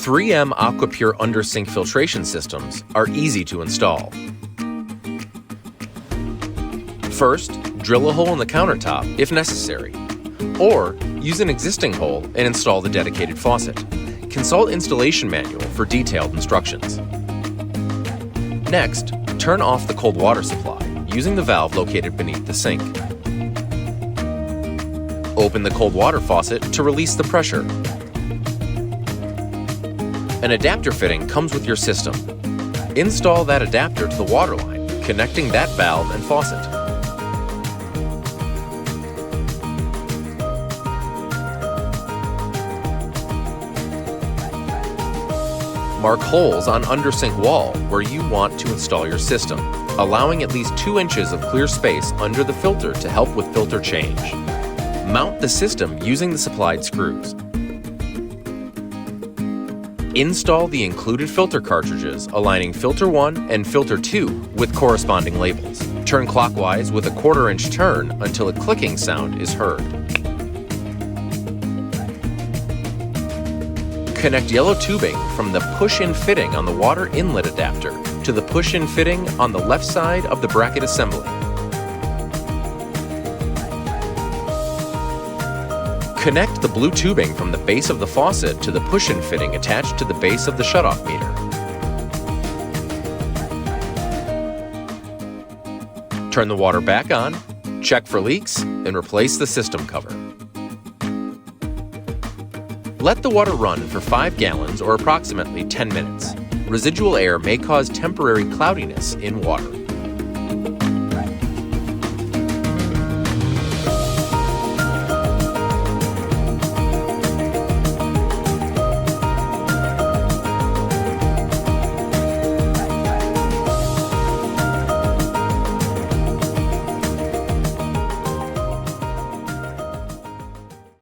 3M Aqua-Pure under-sink filtration systems are easy to install. First, drill a hole in the countertop if necessary, or use an existing hole and install the dedicated faucet. Consult installation manual for detailed instructions. Next, turn off the cold water supply using the valve located beneath the sink. Open the cold water faucet to release the pressure. An adapter fitting comes with your system. Install that adapter to the water line, connecting that valve and faucet. Mark holes on undersink wall where you want to install your system, allowing at least 2 inches of clear space under the filter to help with filter change. Mount the system using the supplied screws. Install the included filter cartridges aligning filter 1 and filter 2 with corresponding labels. Turn clockwise with a 1/4 inch turn until a clicking sound is heard. Connect yellow tubing from the push-in fitting on the water inlet adapter to the push-in fitting on the left side of the bracket assembly. Connect the blue tubing from the base of the faucet to the push-in fitting attached to the base of the shutoff meter. Turn the water back on, check for leaks, and replace the system cover. Let the water run for 5 gallons or approximately 10 minutes. Residual air may cause temporary cloudiness in water.